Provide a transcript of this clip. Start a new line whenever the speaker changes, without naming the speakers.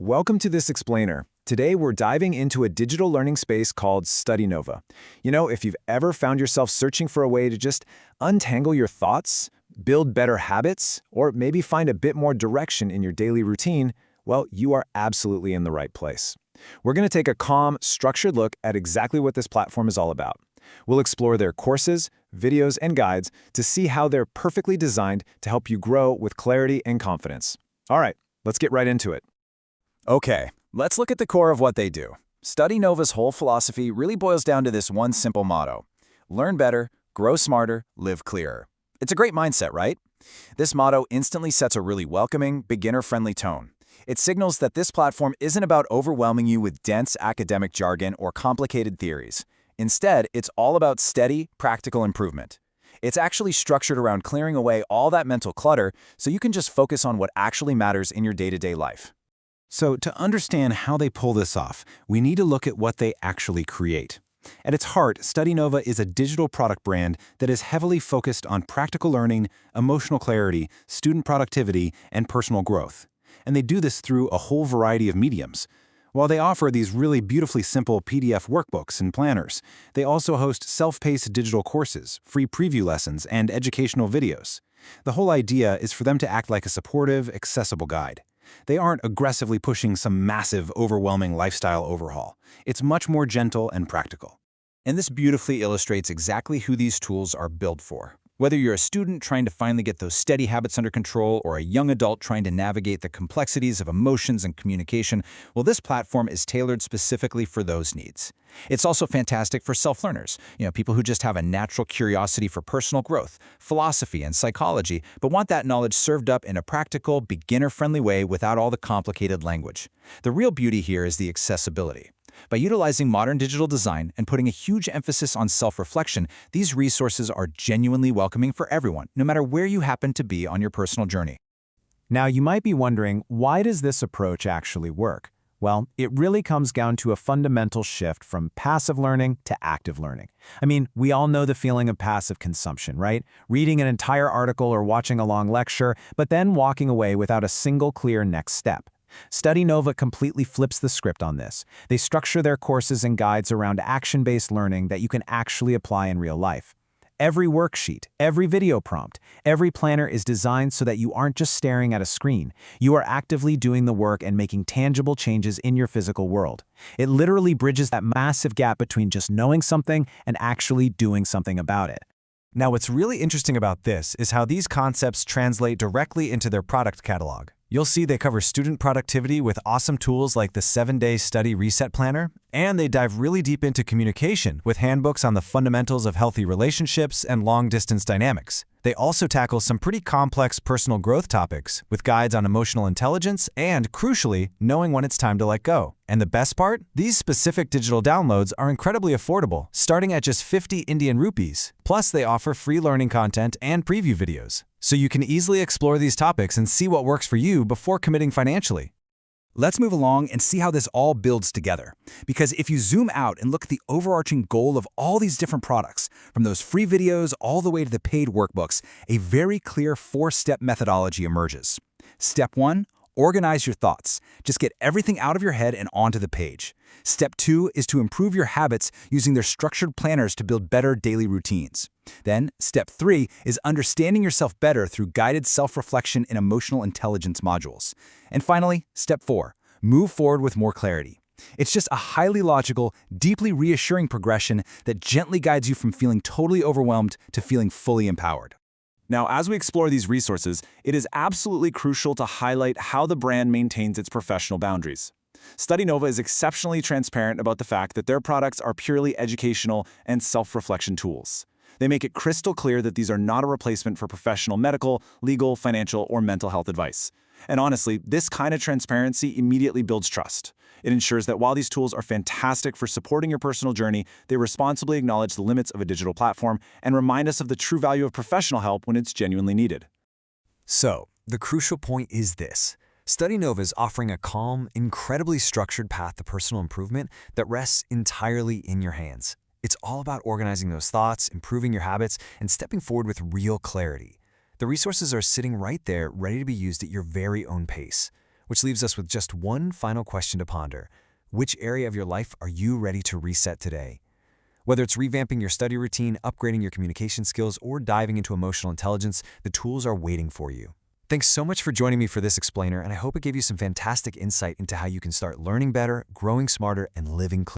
Welcome to this explainer. Today we're diving into a digital learning space called StudyNova. If you've ever found yourself searching for a way to just untangle your thoughts, build better habits, or maybe find a bit more direction in your daily routine, well, you are absolutely in the right place. We're going to take a calm, structured look at exactly what this platform is all about. We'll explore their courses, videos, and guides to see how they're perfectly designed to help you grow with clarity and confidence. All right, let's get right into it.
Okay, let's look at the core of what they do. StudyNova's whole philosophy really boils down to this one simple motto: learn better, grow smarter, live clearer. It's a great mindset, right? This motto instantly sets a really welcoming, beginner-friendly tone. It signals that this platform isn't about overwhelming you with dense academic jargon or complicated theories. Instead, it's all about steady, practical improvement. It's actually structured around clearing away all that mental clutter so you can just focus on what actually matters in your day-to-day life.
So to understand how they pull this off, we need to look at what they actually create. At its heart, StudyNova is a digital product brand that is heavily focused on practical learning, emotional clarity, student productivity, and personal growth. And they do this through a whole variety of mediums. While they offer these really beautifully simple PDF workbooks and planners, they also host self-paced digital courses, free preview lessons, and educational videos. The whole idea is for them to act like a supportive, accessible guide. They aren't aggressively pushing some massive, overwhelming lifestyle overhaul. It's much more gentle and practical.
And this beautifully illustrates exactly who these tools are built for. Whether you're a student trying to finally get those steady habits under control or a young adult trying to navigate the complexities of emotions and communication, well, this platform is tailored specifically for those needs. It's also fantastic for self-learners, people who just have a natural curiosity for personal growth, philosophy, and psychology, but want that knowledge served up in a practical, beginner-friendly way without all the complicated language. The real beauty here is the accessibility. By utilizing modern digital design and putting a huge emphasis on self-reflection, these resources are genuinely welcoming for everyone, no matter where you happen to be on your personal journey.
Now, you might be wondering, why does this approach actually work? Well, it really comes down to a fundamental shift from passive learning to active learning. We all know the feeling of passive consumption, right? Reading an entire article or watching a long lecture, but then walking away without a single clear next step. StudyNova completely flips the script on this. They structure their courses and guides around action-based learning that you can actually apply in real life. Every worksheet, every video prompt, every planner is designed so that you aren't just staring at a screen. You are actively doing the work and making tangible changes in your physical world. It literally bridges that massive gap between just knowing something and actually doing something about it.
Now, what's really interesting about this is how these concepts translate directly into their product catalog. You'll see they cover student productivity with awesome tools like the 7-Day Study Reset Planner, and they dive really deep into communication with handbooks on the fundamentals of healthy relationships and long-distance dynamics. They also tackle some pretty complex personal growth topics with guides on emotional intelligence and, crucially, knowing when it's time to let go. And the best part? These specific digital downloads are incredibly affordable, starting at just 50 Indian rupees. Plus, they offer free learning content and preview videos, so you can easily explore these topics and see what works for you before committing financially.
Let's move along and see how this all builds together. Because if you zoom out and look at the overarching goal of all these different products, from those free videos all the way to the paid workbooks, a very clear 4-step methodology emerges. Step 1, organize your thoughts. Just get everything out of your head and onto the page. Step 2 is to improve your habits using their structured planners to build better daily routines. Then, Step 3 is understanding yourself better through guided self-reflection and emotional intelligence modules. And finally, Step 4, move forward with more clarity. It's just a highly logical, deeply reassuring progression that gently guides you from feeling totally overwhelmed to feeling fully empowered.
Now, as we explore these resources, it is absolutely crucial to highlight how the brand maintains its professional boundaries. StudyNova is exceptionally transparent about the fact that their products are purely educational and self-reflection tools. They make it crystal clear that these are not a replacement for professional medical, legal, financial, or mental health advice. And honestly, this kind of transparency immediately builds trust. It ensures that while these tools are fantastic for supporting your personal journey, they responsibly acknowledge the limits of a digital platform and remind us of the true value of professional help when it's genuinely needed.
So, the crucial point is this. StudyNova is offering a calm, incredibly structured path to personal improvement that rests entirely in your hands. It's all about organizing those thoughts, improving your habits, and stepping forward with real clarity. The resources are sitting right there, ready to be used at your very own pace. Which leaves us with just one final question to ponder. Which area of your life are you ready to reset today? Whether it's revamping your study routine, upgrading your communication skills, or diving into emotional intelligence, the tools are waiting for you. Thanks so much for joining me for this explainer, and I hope it gave you some fantastic insight into how you can start learning better, growing smarter, and living clearer.